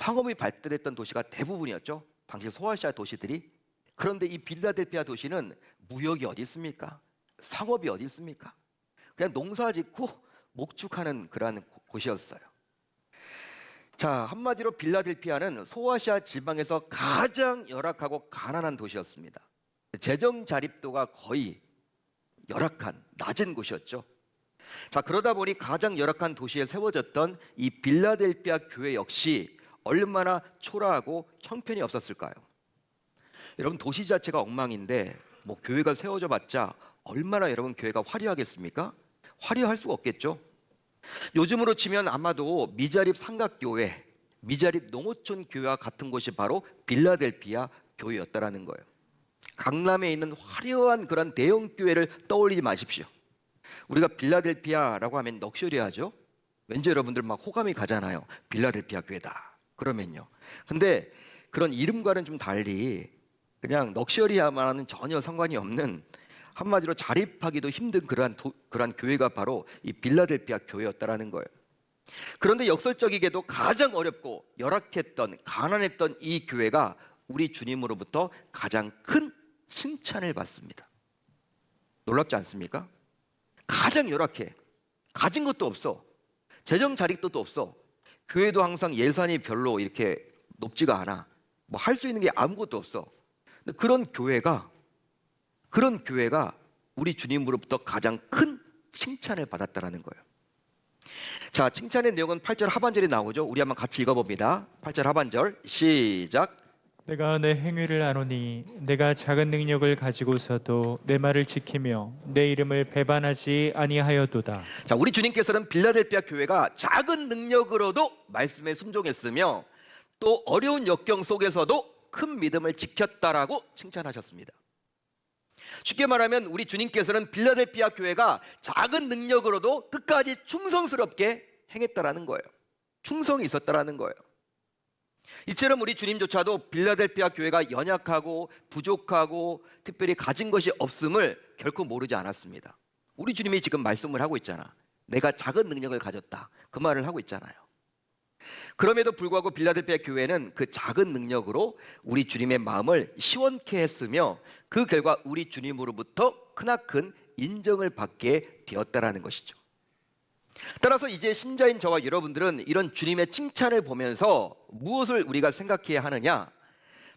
상업이 발달했던 도시가 대부분이었죠. 당시 소아시아 도시들이. 그런데 이 빌라델피아 도시는 무역이 어디 있습니까? 상업이 어디 있습니까? 그냥 농사 짓고 목축하는 그러한 곳이었어요. 자, 한마디로 빌라델피아는 소아시아 지방에서 가장 열악하고 가난한 도시였습니다. 재정 자립도가 거의 열악한, 낮은 곳이었죠. 자, 그러다 보니 가장 열악한 도시에 세워졌던 이 빌라델피아 교회 역시 얼마나 초라하고 형편이 없었을까요? 여러분, 도시 자체가 엉망인데 뭐 교회가 세워져 봤자 얼마나 여러분 교회가 화려하겠습니까? 화려할 수가 없겠죠. 요즘으로 치면 아마도 미자립 삼각교회, 미자립 농어촌 교회와 같은 곳이 바로 빌라델피아 교회였다라는 거예요. 강남에 있는 화려한 그런 대형 교회를 떠올리지 마십시오. 우리가 빌라델피아라고 하면 럭셔리하죠. 왠지 여러분들 막 호감이 가잖아요. 빌라델피아 교회다 그러면요. 근데 그런 이름과는 좀 달리 그냥 럭셔리함과는 전혀 상관이 없는, 한마디로 자립하기도 힘든 그러한 교회가 바로 이 빌라델피아 교회였다라는 거예요. 그런데 역설적이게도 가장 어렵고 열악했던, 가난했던 이 교회가 우리 주님으로부터 가장 큰 칭찬을 받습니다. 놀랍지 않습니까? 가장 열악해. 가진 것도 없어. 재정 자립도도 없어. 교회도 항상 예산이 별로 이렇게 높지가 않아. 뭐 할 수 있는 게 아무것도 없어. 근데 그런 교회가 우리 주님으로부터 가장 큰 칭찬을 받았다라는 거예요. 자, 칭찬의 내용은 8절 하반절에 나오죠. 우리 한번 같이 읽어봅니다. 8절 하반절 시작. 내가 내 행위를 아노니 내가 작은 능력을 가지고서도 내 말을 지키며 내 이름을 배반하지 아니하여도다. 자, 우리 주님께서는 빌라델피아 교회가 작은 능력으로도 말씀에 순종했으며 또 어려운 역경 속에서도 큰 믿음을 지켰다라고 칭찬하셨습니다. 쉽게 말하면 우리 주님께서는 빌라델피아 교회가 작은 능력으로도 끝까지 충성스럽게 행했다라는 거예요. 충성이 있었다라는 거예요. 이처럼 우리 주님조차도 빌라델피아 교회가 연약하고 부족하고 특별히 가진 것이 없음을 결코 모르지 않았습니다. 우리 주님이 지금 말씀을 하고 있잖아. 내가 작은 능력을 가졌다. 그 말을 하고 있잖아요. 그럼에도 불구하고 빌라델피아 교회는 그 작은 능력으로 우리 주님의 마음을 시원케 했으며 그 결과 우리 주님으로부터 크나큰 인정을 받게 되었다라는 것이죠. 따라서 이제 신자인 저와 여러분들은 이런 주님의 칭찬을 보면서 무엇을 우리가 생각해야 하느냐?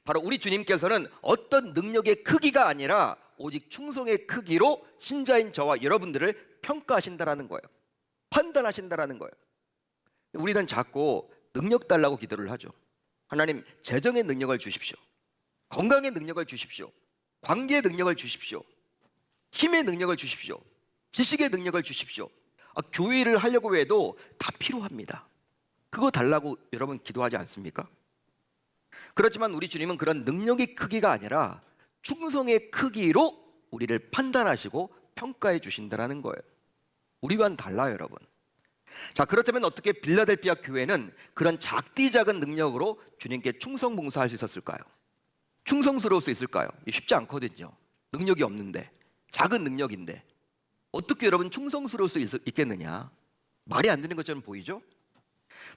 바로 우리 주님께서는 어떤 능력의 크기가 아니라 오직 충성의 크기로 신자인 저와 여러분들을 평가하신다라는 거예요. 판단하신다라는 거예요. 우리는 자꾸 능력 달라고 기도를 하죠. 하나님, 재정의 능력을 주십시오. 건강의 능력을 주십시오. 관계의 능력을 주십시오. 힘의 능력을 주십시오. 지식의 능력을 주십시오. 교회를 하려고 해도 다 필요합니다. 그거 달라고 여러분 기도하지 않습니까? 그렇지만 우리 주님은 그런 능력의 크기가 아니라 충성의 크기로 우리를 판단하시고 평가해 주신다는 거예요. 우리와는 달라요, 여러분. 자, 그렇다면 어떻게 빌라델피아 교회는 그런 작디 작은 능력으로 주님께 충성 봉사할 수 있었을까요? 충성스러울 수 있을까요? 쉽지 않거든요. 능력이 없는데, 작은 능력인데 어떻게 여러분 충성스러울 수 있겠느냐? 말이 안 되는 것처럼 보이죠?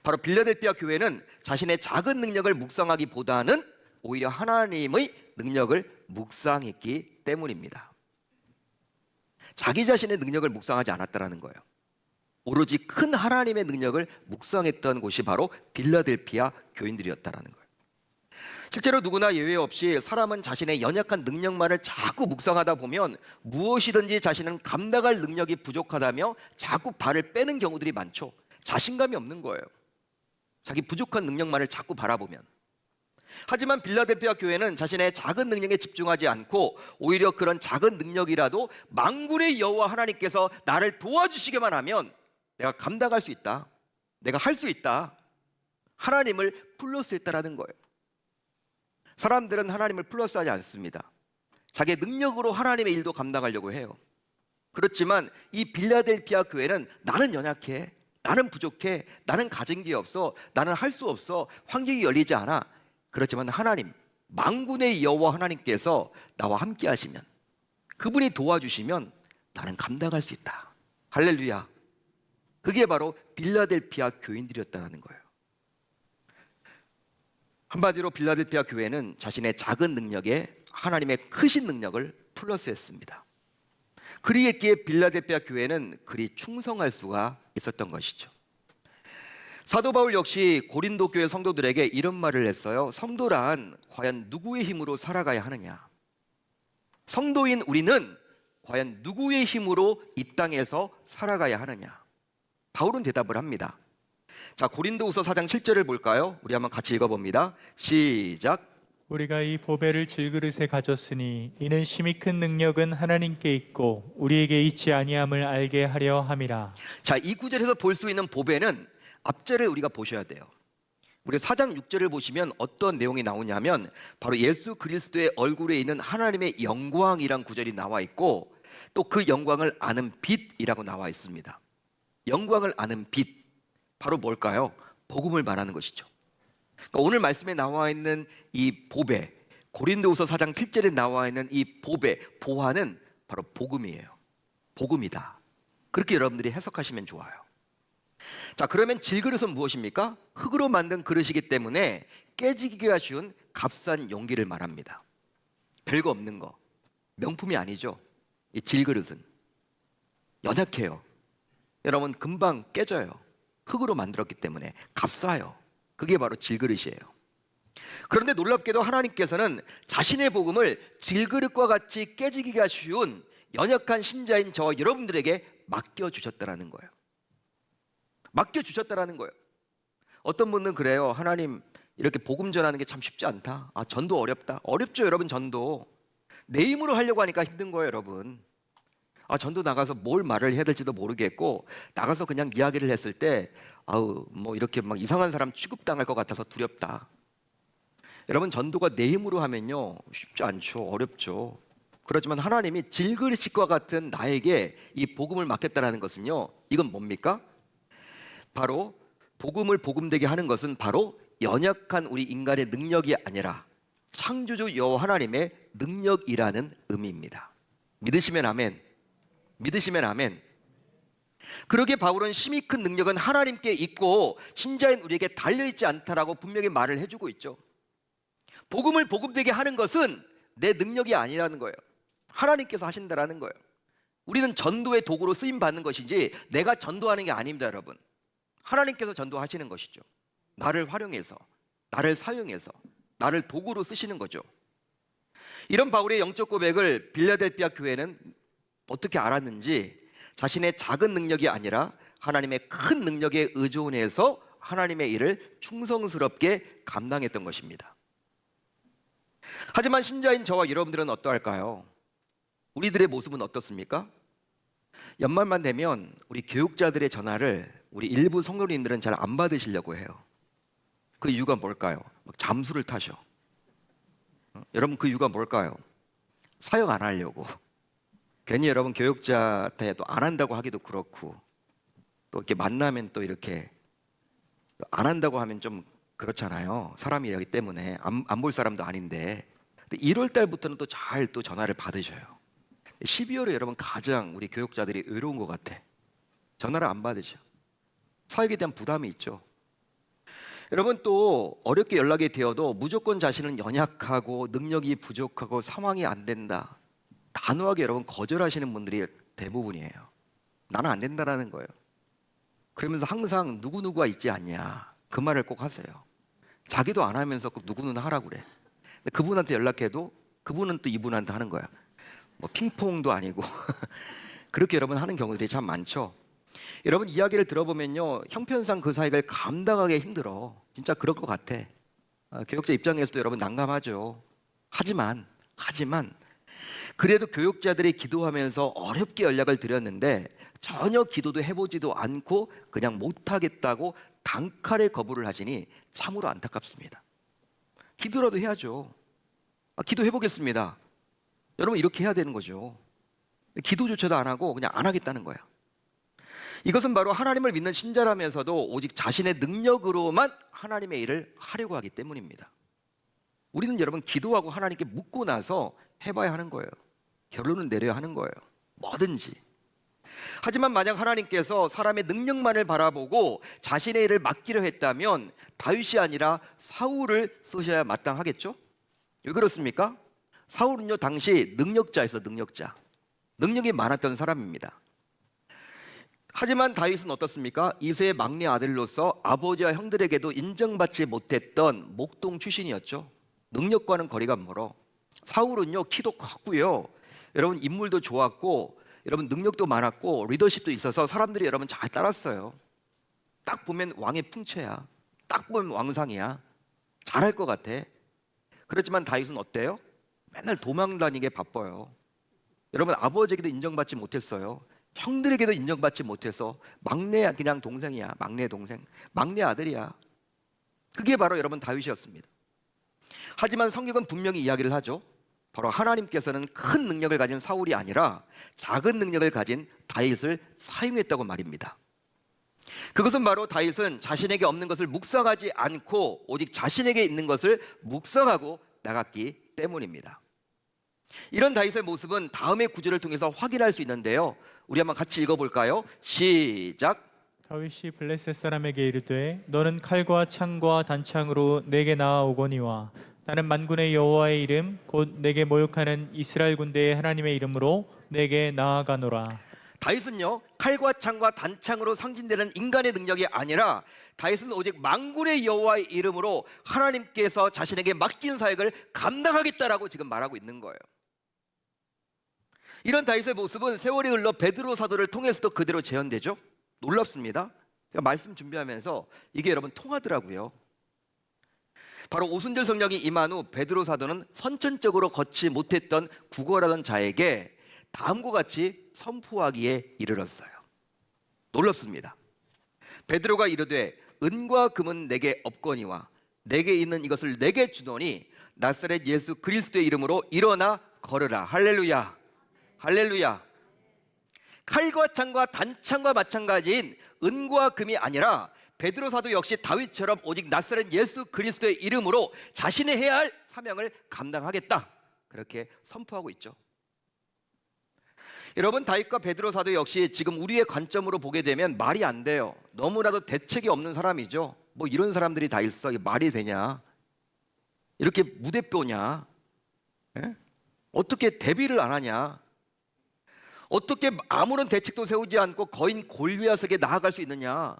바로 빌라델피아 교회는 자신의 작은 능력을 묵상하기보다는 오히려 하나님의 능력을 묵상했기 때문입니다. 자기 자신의 능력을 묵상하지 않았다는 거예요. 오로지 큰 하나님의 능력을 묵상했던 곳이 바로 빌라델피아 교인들이었다는 거예요. 실제로 누구나 예외 없이 사람은 자신의 연약한 능력만을 자꾸 묵상하다 보면 무엇이든지 자신은 감당할 능력이 부족하다며 자꾸 발을 빼는 경우들이 많죠. 자신감이 없는 거예요. 자기 부족한 능력만을 자꾸 바라보면. 하지만 빌라델피아 교회는 자신의 작은 능력에 집중하지 않고 오히려 그런 작은 능력이라도 만군의 여호와 하나님께서 나를 도와주시기만 하면 내가 감당할 수 있다. 내가 할 수 있다. 하나님을 플러스했다라는 거예요. 사람들은 하나님을 플러스하지 않습니다. 자기의 능력으로 하나님의 일도 감당하려고 해요. 그렇지만 이 빌라델피아 교회는 나는 연약해, 나는 부족해, 나는 가진 게 없어, 나는 할 수 없어, 환경이 열리지 않아. 그렇지만 하나님, 만군의 여호와 하나님께서 나와 함께 하시면, 그분이 도와주시면 나는 감당할 수 있다. 할렐루야. 그게 바로 빌라델피아 교인들이었다는 거예요. 한마디로 빌라델피아 교회는 자신의 작은 능력에 하나님의 크신 능력을 플러스했습니다. 그리기에 빌라델피아 교회는 그리 충성할 수가 있었던 것이죠. 사도 바울 역시 고린도 교회 성도들에게 이런 말을 했어요. 성도란 과연 누구의 힘으로 살아가야 하느냐? 성도인 우리는 과연 누구의 힘으로 이 땅에서 살아가야 하느냐? 바울은 대답을 합니다. 자, 고린도후서 4장 7절을 볼까요? 우리 한번 같이 읽어봅니다. 시작. 우리가 이 보배를 질그릇에 가졌으니 이는 심히 큰 능력은 하나님께 있고 우리에게 있지 아니함을 알게 하려 함이라. 자, 이 구절에서 볼 수 있는 보배는 앞절을 우리가 보셔야 돼요. 우리 4장 6절을 보시면 어떤 내용이 나오냐면 바로 예수 그리스도의 얼굴에 있는 하나님의 영광이란 구절이 나와 있고 또 그 영광을 아는 빛이라고 나와 있습니다. 영광을 아는 빛, 바로 뭘까요? 복음을 말하는 것이죠. 그러니까 오늘 말씀에 나와 있는 이 보배, 고린도후서 4장 7절에 나와 있는 이 보배, 보화는 바로 복음이에요. 복음이다. 그렇게 여러분들이 해석하시면 좋아요. 자, 그러면 질그릇은 무엇입니까? 흙으로 만든 그릇이기 때문에 깨지기가 쉬운 값싼 용기를 말합니다. 별거 없는 거, 명품이 아니죠. 이 질그릇은 연약해요. 여러분 금방 깨져요. 흙으로 만들었기 때문에 값싸요. 그게 바로 질그릇이에요. 그런데 놀랍게도 하나님께서는 자신의 복음을 질그릇과 같이 깨지기가 쉬운 연약한 신자인 저와 여러분들에게 맡겨주셨다라는 거예요. 맡겨주셨다라는 거예요. 어떤 분은 그래요. 하나님 이렇게 복음 전하는 게 참 쉽지 않다. 아, 전도 어렵다. 어렵죠, 여러분. 전도 내 힘으로 하려고 하니까 힘든 거예요, 여러분. 아, 전도 나가서 뭘 말을 해야 될지도 모르겠고 나가서 그냥 이야기를 했을 때 아우 뭐 이렇게 막 이상한 사람 취급당할 것 같아서 두렵다. 여러분, 전도가 내 힘으로 하면요 쉽지 않죠. 어렵죠. 그렇지만 하나님이 질그릇과 같은 나에게 이 복음을 맡겼다는 것은요, 이건 뭡니까? 바로 복음을 복음되게 하는 것은 바로 연약한 우리 인간의 능력이 아니라 창조주 여호와 하나님의 능력이라는 의미입니다. 믿으시면 아멘. 믿으시면 아멘. 그러기에 바울은 심히 큰 능력은 하나님께 있고 신자인 우리에게 달려있지 않다라고 분명히 말을 해주고 있죠. 복음을 복음되게 하는 것은 내 능력이 아니라는 거예요. 하나님께서 하신다라는 거예요. 우리는 전도의 도구로 쓰임받는 것이지 내가 전도하는 게 아닙니다, 여러분. 하나님께서 전도하시는 것이죠. 나를 활용해서, 나를 사용해서, 나를 도구로 쓰시는 거죠. 이런 바울의 영적 고백을 빌라델피아 교회는 어떻게 알았는지 자신의 작은 능력이 아니라 하나님의 큰 능력에 의존해서 하나님의 일을 충성스럽게 감당했던 것입니다. 하지만 신자인 저와 여러분들은 어떠할까요? 우리들의 모습은 어떻습니까? 연말만 되면 우리 교육자들의 전화를 우리 일부 성도님들은 잘 안 받으시려고 해요. 그 이유가 뭘까요? 막 잠수를 타셔. 여러분, 그 이유가 뭘까요? 사역 안 하려고. 괜히 여러분 교육자한테 또 안 한다고 하기도 그렇고 또 이렇게 만나면 또 이렇게 안 한다고 하면 좀 그렇잖아요. 사람이기 때문에 안 볼 사람도 아닌데 1월 달부터는 또 잘 또 전화를 받으셔요. 12월에 여러분 가장 우리 교육자들이 의로운 것 같아. 전화를 안 받으셔. 사역에 대한 부담이 있죠. 여러분, 또 어렵게 연락이 되어도 무조건 자신은 연약하고 능력이 부족하고 상황이 안 된다, 단호하게 여러분 거절하시는 분들이 대부분이에요. 나는 안 된다라는 거예요. 그러면서 항상 누구누구가 있지 않냐, 그 말을 꼭 하세요. 자기도 안 하면서 꼭 누구는 하라고 그래. 근데 그분한테 연락해도 그분은 또 이분한테 하는 거야. 뭐 핑퐁도 아니고 그렇게 여러분 하는 경우들이 참 많죠. 여러분, 이야기를 들어보면요 형편상 그 사역을 감당하기 힘들어. 진짜 그럴 것 같아. 교육자 입장에서도 여러분 난감하죠. 하지만 그래도 교육자들이 기도하면서 어렵게 연락을 드렸는데 전혀 기도도 해보지도 않고 그냥 못하겠다고 단칼에 거부를 하시니 참으로 안타깝습니다. 기도라도 해야죠. 기도해보겠습니다. 여러분, 이렇게 해야 되는 거죠. 기도조차도 안 하고 그냥 안 하겠다는 거야. 이것은 바로 하나님을 믿는 신자라면서도 오직 자신의 능력으로만 하나님의 일을 하려고 하기 때문입니다. 우리는 여러분 기도하고 하나님께 묻고 나서 해봐야 하는 거예요. 결론을 내려야 하는 거예요. 뭐든지. 하지만 만약 하나님께서 사람의 능력만을 바라보고 자신의 일을 맡기려 했다면 다윗이 아니라 사울을 쓰셔야 마땅하겠죠? 왜 그렇습니까? 사울은요 당시 능력자였어. 능력이 많았던 사람입니다. 하지만 다윗은 어떻습니까? 이세의 막내 아들로서 아버지와 형들에게도 인정받지 못했던 목동 출신이었죠. 능력과는 거리가 멀어. 사울은요 키도 컸고요, 여러분 인물도 좋았고, 여러분 능력도 많았고, 리더십도 있어서 사람들이 여러분 잘 따랐어요. 딱 보면 왕의 풍채야. 딱 보면 왕상이야. 잘할 것 같아. 그렇지만 다윗은 어때요? 맨날 도망 다니게 바빠요. 여러분 아버지에게도 인정받지 못했어요. 형들에게도 인정받지 못해서 막내야, 그냥 동생이야. 막내 동생, 막내 아들이야. 그게 바로 여러분 다윗이었습니다. 하지만 성경은 분명히 이야기를 하죠. 바로 하나님께서는 큰 능력을 가진 사울이 아니라 작은 능력을 가진 다윗을 사용했다고 말입니다. 그것은 바로 다윗은 자신에게 없는 것을 묵상하지 않고 오직 자신에게 있는 것을 묵상하고 나갔기 때문입니다. 이런 다윗의 모습은 다음의 구절을 통해서 확인할 수 있는데요, 우리 한번 같이 읽어볼까요? 시작. 다윗이 블레셋 사람에게 이르되 너는 칼과 창과 단창으로 내게 나아오거니와 나는 만군의 여호와의 이름 곧 내게 모욕하는 이스라엘 군대의 하나님의 이름으로 내게 나아가노라. 다윗은요 칼과 창과 단창으로 상징되는 인간의 능력이 아니라 다윗은 오직 만군의 여호와의 이름으로 하나님께서 자신에게 맡긴 사역을 감당하겠다라고 지금 말하고 있는 거예요. 이런 다윗의 모습은 세월이 흘러 베드로 사도를 통해서도 그대로 재현되죠. 놀랍습니다. 제가 말씀 준비하면서 이게 여러분 통하더라고요. 바로 오순절 성령이 임한 후 베드로 사도는 선천적으로 걷지 못했던 구걸하던 자에게 다음과 같이 선포하기에 이르렀어요. 놀랍습니다. 베드로가 이르되 은과 금은 내게 없거니와 내게 있는 이것을 내게 주노니 나사렛 예수 그리스도의 이름으로 일어나 걸으라. 할렐루야, 할렐루야. 칼과 창과 단창과 마찬가지인 은과 금이 아니라 베드로 사도 역시 다윗처럼 오직 나사렛 예수 그리스도의 이름으로 자신이 해야 할 사명을 감당하겠다, 그렇게 선포하고 있죠. 여러분 다윗과 베드로 사도 역시 지금 우리의 관점으로 보게 되면 말이 안 돼요. 너무나도 대책이 없는 사람이죠. 뭐 이런 사람들이 다 있어. 이게 말이 되냐? 이렇게 무대뼈냐? 에? 어떻게 대비를 안 하냐? 어떻게 아무런 대책도 세우지 않고 거인 골리앗에게 나아갈 수 있느냐?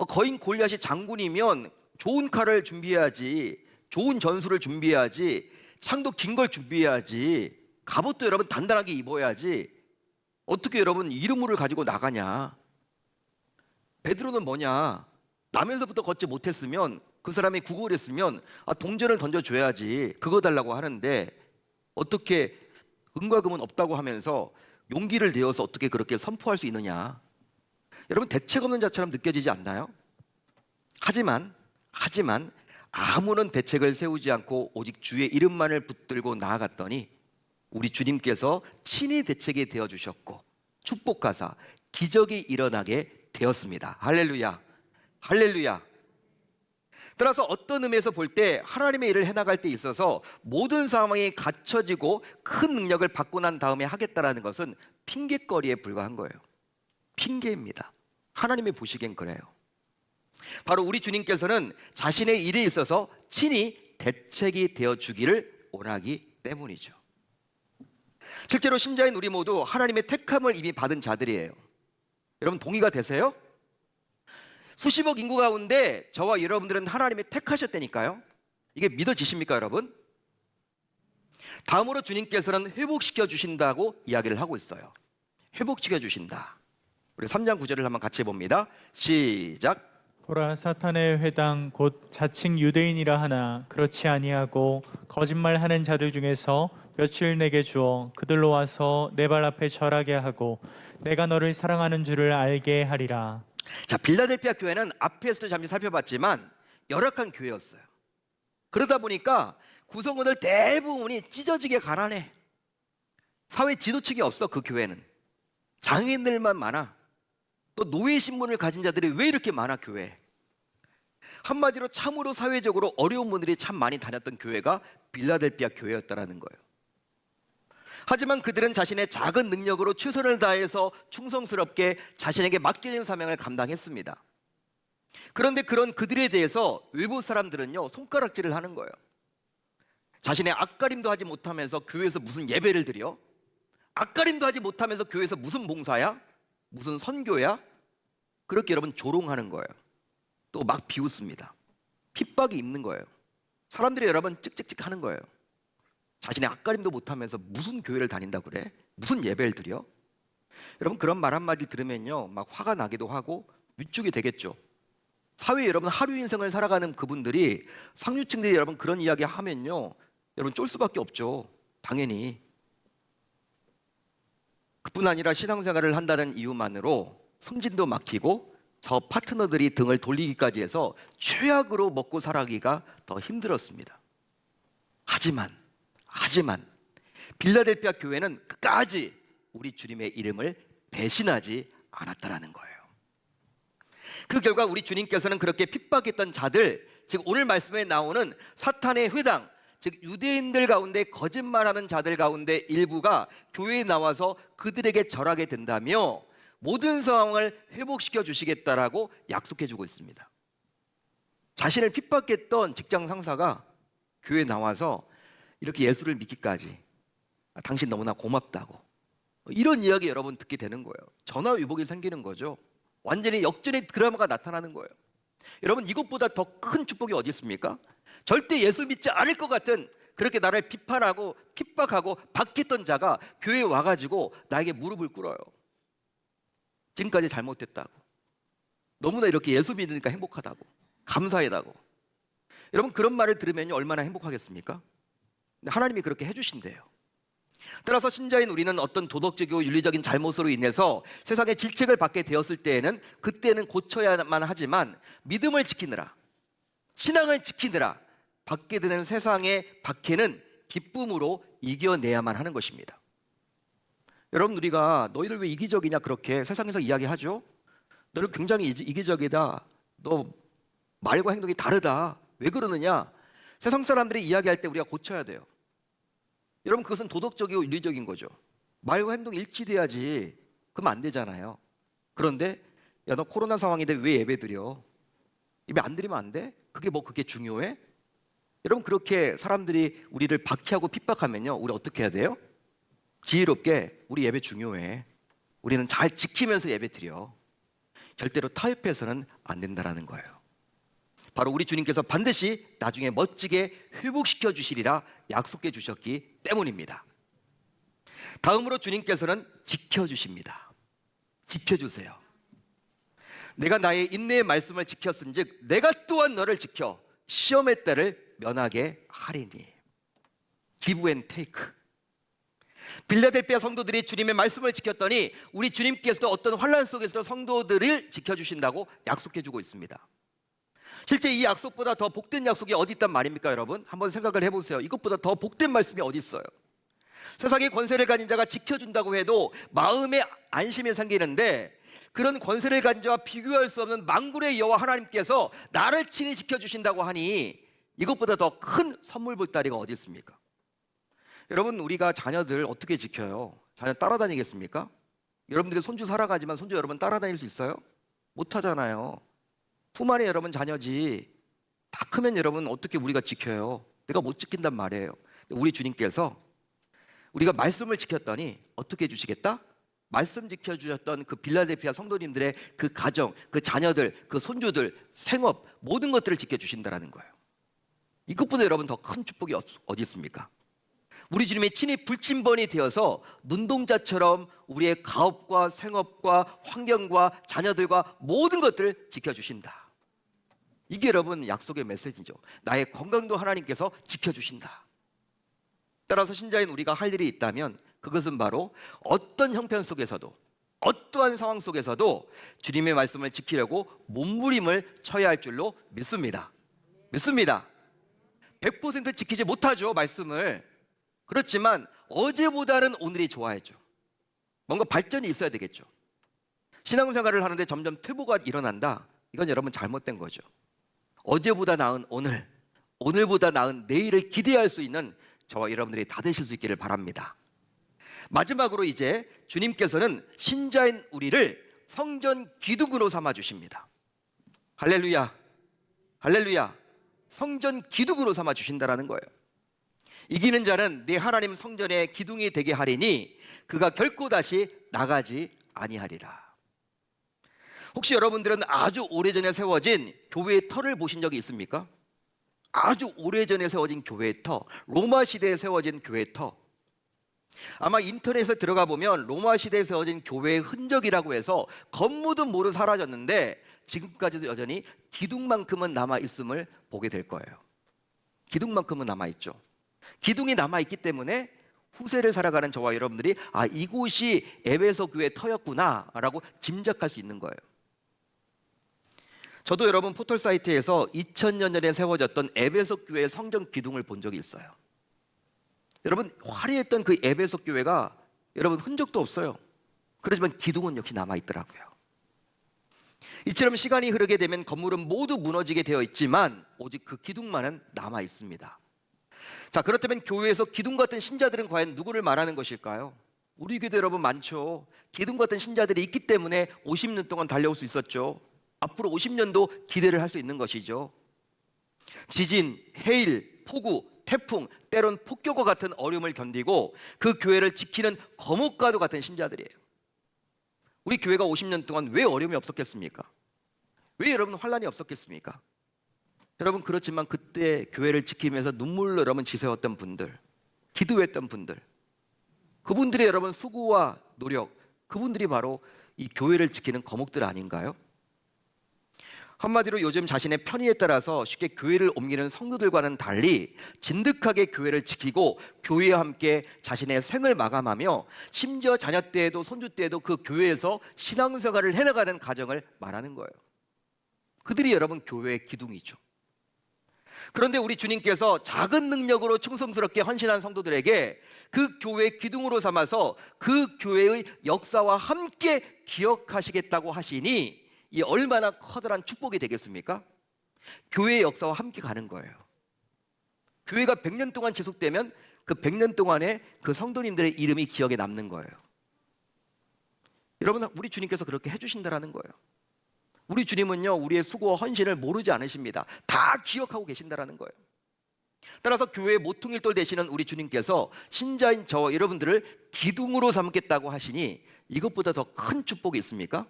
거인 골리앗이 장군이면 좋은 칼을 준비해야지, 좋은 전술을 준비해야지, 창도 긴 걸 준비해야지, 갑옷도 여러분 단단하게 입어야지. 어떻게 여러분 이름을 가지고 나가냐? 베드로는 뭐냐? 나면서부터 걷지 못했으면, 그 사람이 구걸했으면 동전을 던져줘야지, 그거 달라고 하는데 어떻게 은과 금은 없다고 하면서 용기를 내어서 어떻게 그렇게 선포할 수 있느냐? 여러분 대책 없는 자처럼 느껴지지 않나요? 하지만 아무런 대책을 세우지 않고 오직 주의 이름만을 붙들고 나아갔더니 우리 주님께서 친히 대책이 되어 주셨고 축복하사 기적이 일어나게 되었습니다. 할렐루야, 할렐루야. 따라서 어떤 의미에서 볼 때 하나님의 일을 해나갈 때 있어서 모든 상황이 갖춰지고 큰 능력을 받고 난 다음에 하겠다라는 것은 핑계거리에 불과한 거예요. 핑계입니다. 하나님이 보시기엔 그래요. 바로 우리 주님께서는 자신의 일에 있어서 친히 대책이 되어 주기를 원하기 때문이죠. 실제로 신자인 우리 모두 하나님의 택함을 이미 받은 자들이에요. 여러분 동의가 되세요? 수십억 인구 가운데 저와 여러분들은 하나님이 택하셨다니까요. 이게 믿어지십니까 여러분? 다음으로 주님께서는 회복시켜 주신다고 이야기를 하고 있어요. 회복시켜 주신다. 우리 3장 9절을 한번 같이 봅니다. 시작. 보라 사탄의 회당 곧 자칭 유대인이라 하나 그렇지 아니하고 거짓말하는 자들 중에서 며칠 내게 주어 그들로 와서 내 발 앞에 절하게 하고 내가 너를 사랑하는 줄을 알게 하리라. 자, 빌라델피아 교회는 앞에서도 잠시 살펴봤지만 열악한 교회였어요. 그러다 보니까 구성원들 대부분이 찢어지게 가난해. 사회 지도층이 없어. 그 교회는 장애인들만 많아. 또 노예 신분을 가진 자들이 왜 이렇게 많아? 교회 한마디로 참으로 사회적으로 어려운 분들이 참 많이 다녔던 교회가 빌라델피아 교회였다라는 거예요. 하지만 그들은 자신의 작은 능력으로 최선을 다해서 충성스럽게 자신에게 맡겨진 사명을 감당했습니다. 그런데 그런 그들에 대해서 외부 사람들은요, 손가락질을 하는 거예요. 자신의 앞가림도 하지 못하면서 교회에서 무슨 예배를 드려? 앞가림도 하지 못하면서 교회에서 무슨 봉사야? 무슨 선교야? 그렇게 여러분 조롱하는 거예요. 또 막 비웃습니다. 핍박이 있는 거예요. 사람들이 여러분 찍찍찍 하는 거예요. 자신의 앞가림도 못하면서 무슨 교회를 다닌다 그래? 무슨 예배를 드려? 여러분 그런 말 한마디 들으면요, 막 화가 나기도 하고 위축이 되겠죠. 사회에 여러분 하루 인생을 살아가는 그분들이, 상류층들이 여러분 그런 이야기 하면요, 여러분 쫄 수밖에 없죠. 당연히. 그뿐 아니라 신앙생활을 한다는 이유만으로 승진도 막히고 저 파트너들이 등을 돌리기까지 해서 최악으로 먹고 살아가기가 더 힘들었습니다. 하지만 빌라델피아 교회는 끝까지 우리 주님의 이름을 배신하지 않았다라는 거예요. 그 결과 우리 주님께서는 그렇게 핍박했던 자들, 즉 오늘 말씀에 나오는 사탄의 회당, 즉 유대인들 가운데 거짓말하는 자들 가운데 일부가 교회에 나와서 그들에게 절하게 된다며 모든 상황을 회복시켜 주시겠다라고 약속해 주고 있습니다. 자신을 핍박했던 직장 상사가 교회에 나와서 이렇게 예수를 믿기까지, 당신 너무나 고맙다고, 이런 이야기 여러분 듣게 되는 거예요. 전화위복이 생기는 거죠. 완전히 역전의 드라마가 나타나는 거예요. 여러분 이것보다 더 큰 축복이 어디 있습니까? 절대 예수 믿지 않을 것 같은, 그렇게 나를 비판하고 핍박하고 박했던 자가 교회에 와가지고 나에게 무릎을 꿇어요. 지금까지 잘못됐다고, 너무나 이렇게 예수 믿으니까 행복하다고, 감사하다고. 여러분 그런 말을 들으면 얼마나 행복하겠습니까? 근데 하나님이 그렇게 해주신대요. 따라서 신자인 우리는 어떤 도덕적이고 윤리적인 잘못으로 인해서 세상의 질책을 받게 되었을 때에는, 그때는 고쳐야만 하지만 믿음을 지키느라, 신앙을 지키느라 받게 되는 세상의 박해는 기쁨으로 이겨내야만 하는 것입니다. 여러분 우리가 너희들 왜 이기적이냐 그렇게 세상에서 이야기하죠. 너는 굉장히 이기적이다, 너 말과 행동이 다르다, 왜 그러느냐. 세상 사람들이 이야기할 때 우리가 고쳐야 돼요. 여러분 그것은 도덕적이고 윤리적인 거죠. 말과 행동이 일치돼야지. 그러면 안 되잖아요. 그런데 야, 너 코로나 상황인데 왜 예배 드려? 예배 안 드리면 안 돼? 그게 중요해? 여러분 그렇게 사람들이 우리를 박해하고 핍박하면요, 우리 어떻게 해야 돼요? 지혜롭게, 우리 예배 중요해, 우리는 잘 지키면서 예배 드려. 절대로 타협해서는 안 된다라는 거예요. 바로 우리 주님께서 반드시 나중에 멋지게 회복시켜 주시리라 약속해 주셨기 때문입니다. 다음으로 주님께서는 지켜주십니다. 지켜주세요. 내가 나의 인내의 말씀을 지켰은즉 내가 또한 너를 지켜 시험의 때를 면하게 하리니. Give and take. 빌라델피아 성도들이 주님의 말씀을 지켰더니 우리 주님께서도 어떤 환난 속에서 성도들을 지켜주신다고 약속해주고 있습니다. 실제 이 약속보다 더 복된 약속이 어디 있단 말입니까 여러분? 한번 생각을 해보세요. 이것보다 더 복된 말씀이 어디 있어요? 세상의 권세를 가진 자가 지켜준다고 해도 마음에 안심이 생기는데, 그런 권세를 가진 자와 비교할 수 없는 만군의 여호와 하나님께서 나를 친히 지켜주신다고 하니 이것보다 더 큰 선물 보따리가 어디 있습니까? 여러분 우리가 자녀들 어떻게 지켜요? 자녀 따라다니겠습니까? 여러분들이 손주 살아가지만 손주 여러분 따라다닐 수 있어요? 못하잖아요. 품 안에 여러분 자녀지. 다 크면 여러분 어떻게 우리가 지켜요? 내가 못 지킨단 말이에요. 우리 주님께서 우리가 말씀을 지켰더니 어떻게 해주시겠다? 말씀 지켜주셨던 그 빌라델피아 성도님들의 그 가정, 그 자녀들, 그 손주들, 생업, 모든 것들을 지켜주신다는 거예요. 이것보다 여러분 더 큰 축복이 어디 있습니까? 우리 주님의 친히 불침번이 되어서 눈동자처럼 우리의 가업과 생업과 환경과 자녀들과 모든 것들을 지켜주신다. 이게 여러분 약속의 메시지죠. 나의 건강도 하나님께서 지켜주신다. 따라서 신자인 우리가 할 일이 있다면 그것은 바로 어떤 형편 속에서도, 어떠한 상황 속에서도 주님의 말씀을 지키려고 몸부림을 쳐야 할 줄로 믿습니다. 100% 지키지 못하죠, 말씀을. 그렇지만 어제보다는 오늘이 좋아야죠. 뭔가 발전이 있어야 되겠죠. 신앙생활을 하는데 점점 퇴보가 일어난다. 이건 여러분 잘못된 거죠. 어제보다 나은 오늘, 오늘보다 나은 내일을 기대할 수 있는 저와 여러분들이 다 되실 수 있기를 바랍니다. 마지막으로 이제 주님께서는 신자인 우리를 성전 기둥으로 삼아 주십니다. 할렐루야, 할렐루야. 성전 기둥으로 삼아 주신다라는 거예요. 이기는 자는 네 하나님 성전의 기둥이 되게 하리니 그가 결코 다시 나가지 아니하리라. 혹시 여러분들은 아주 오래전에 세워진 교회의 터를 보신 적이 있습니까? 아주 오래전에 세워진 교회의 터, 로마 시대에 세워진 교회의 터. 아마 인터넷에 들어가 보면 로마 시대에 세워진 교회의 흔적이라고 해서 건물은 모두 사라졌는데 지금까지도 여전히 기둥만큼은 남아있음을 보게 될 거예요. 기둥만큼은 남아있죠. 기둥이 남아있기 때문에 후세를 살아가는 저와 여러분들이 이곳이 에베소 교회의 터였구나 라고 짐작할 수 있는 거예요. 저도 여러분 포털 사이트에서 2000년 전에 세워졌던 에베소 교회의 성전 기둥을 본 적이 있어요. 여러분 화려했던 그 에베소 교회가 여러분 흔적도 없어요. 그렇지만 기둥은 역시 남아있더라고요. 이처럼 시간이 흐르게 되면 건물은 모두 무너지게 되어 있지만 오직 그 기둥만은 남아있습니다. 자, 그렇다면 교회에서 기둥 같은 신자들은 과연 누구를 말하는 것일까요? 우리 교회도 여러분 많죠. 기둥 같은 신자들이 있기 때문에 50년 동안 달려올 수 있었죠. 앞으로 50년도 기대를 할 수 있는 것이죠. 지진, 해일, 폭우, 태풍, 때론 폭격과 같은 어려움을 견디고 그 교회를 지키는 거목과도 같은 신자들이에요. 우리 교회가 50년 동안 왜 어려움이 없었겠습니까? 왜 여러분 환란이 없었겠습니까? 여러분 그렇지만 그때 교회를 지키면서 눈물로 여러분 지새웠던 분들, 기도했던 분들, 그분들의 여러분 수고와 노력, 그분들이 바로 이 교회를 지키는 거목들 아닌가요? 한마디로 요즘 자신의 편의에 따라서 쉽게 교회를 옮기는 성도들과는 달리 진득하게 교회를 지키고 교회와 함께 자신의 생을 마감하며 심지어 자녀 때에도 손주 때에도 그 교회에서 신앙생활을 해나가는 가정을 말하는 거예요. 그들이 여러분 교회의 기둥이죠. 그런데 우리 주님께서 작은 능력으로 충성스럽게 헌신한 성도들에게 그 교회의 기둥으로 삼아서 그 교회의 역사와 함께 기억하시겠다고 하시니 이 얼마나 커다란 축복이 되겠습니까? 교회의 역사와 함께 가는 거예요. 교회가 100년 동안 지속되면 그 100년 동안에 그 성도님들의 이름이 기억에 남는 거예요. 여러분 우리 주님께서 그렇게 해주신다라는 거예요. 우리 주님은요 우리의 수고와 헌신을 모르지 않으십니다. 다 기억하고 계신다라는 거예요. 따라서 교회의 모퉁이돌 되시는 우리 주님께서 신자인 저와 여러분들을 기둥으로 삼겠다고 하시니 이것보다 더 큰 축복이 있습니까?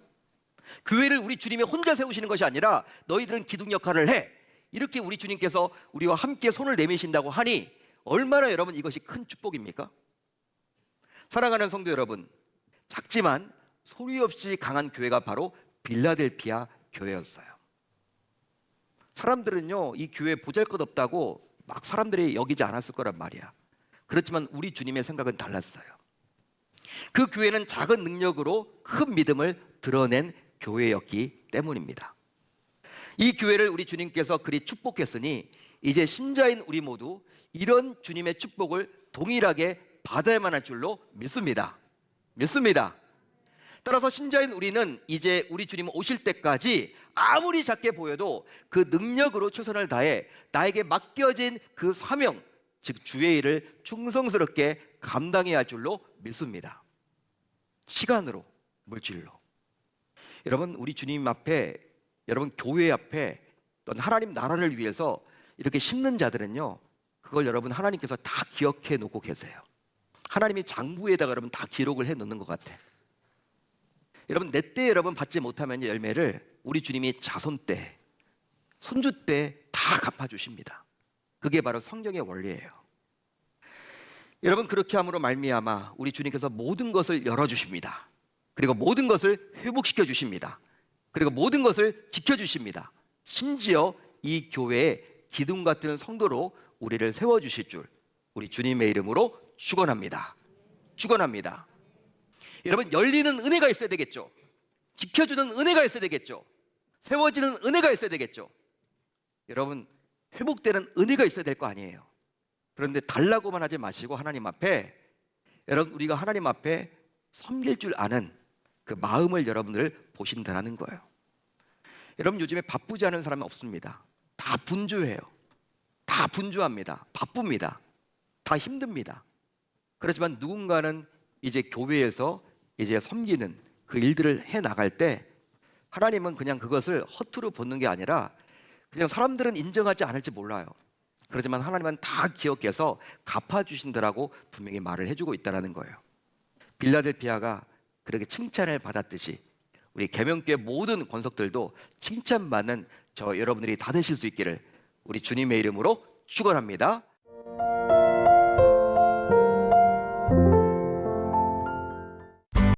교회를 우리 주님이 혼자 세우시는 것이 아니라 너희들은 기둥 역할을 해, 이렇게 우리 주님께서 우리와 함께 손을 내미신다고 하니 얼마나 여러분 이것이 큰 축복입니까? 사랑하는 성도 여러분, 작지만 소리 없이 강한 교회가 바로 빌라델피아 교회였어요. 사람들은요 이 교회 보잘것없다고 막 사람들이 여기지 않았을 거란 말이야. 그렇지만 우리 주님의 생각은 달랐어요. 그 교회는 작은 능력으로 큰 믿음을 드러낸 교회였기 때문입니다. 이 교회를 우리 주님께서 그리 축복했으니 이제 신자인 우리 모두 이런 주님의 축복을 동일하게 받아야만 할 줄로 믿습니다. 따라서 신자인 우리는 이제 우리 주님 오실 때까지 아무리 작게 보여도 그 능력으로 최선을 다해 나에게 맡겨진 그 사명, 즉 주의 일을 충성스럽게 감당해야 할 줄로 믿습니다. 시간으로, 물질로. 여러분 우리 주님 앞에, 여러분 교회 앞에 또는 하나님 나라를 위해서 이렇게 심는 자들은요 그걸 여러분 하나님께서 다 기억해 놓고 계세요. 하나님이 장부에다가 여러분 다 기록을 해 놓는 것 같아. 여러분 내 때 여러분 받지 못하면 열매를 우리 주님이 자손 때, 손주 때 다 갚아주십니다. 그게 바로 성경의 원리예요. 여러분 그렇게 함으로 말미암아 우리 주님께서 모든 것을 열어주십니다. 그리고 모든 것을 회복시켜 주십니다. 그리고 모든 것을 지켜주십니다. 심지어 이 교회의 기둥 같은 성도로 우리를 세워주실 줄 우리 주님의 이름으로 축원합니다. 여러분 열리는 은혜가 있어야 되겠죠. 지켜주는 은혜가 있어야 되겠죠. 세워지는 은혜가 있어야 되겠죠. 여러분 회복되는 은혜가 있어야 될 거 아니에요. 그런데 달라고만 하지 마시고 하나님 앞에, 여러분 우리가 하나님 앞에 섬길 줄 아는 그 마음을 여러분들 보신다는 거예요. 여러분 요즘에 바쁘지 않은 사람이 없습니다. 다 분주해요. 다 분주합니다. 바쁩니다. 다 힘듭니다. 그렇지만 누군가는 이제 교회에서 이제 섬기는 그 일들을 해 나갈 때 하나님은 그냥 그것을 허투루 보는 게 아니라 그냥 사람들은 인정하지 않을지 몰라요. 그렇지만 하나님은 다 기억해서 갚아주신다라고 분명히 말을 해주고 있다는 거예요. 빌라델피아가 그렇게 칭찬을 받았듯이 우리 계명교회 모든 권속들도 칭찬받는 저 여러분들이 다 되실 수 있기를 우리 주님의 이름으로 축원합니다.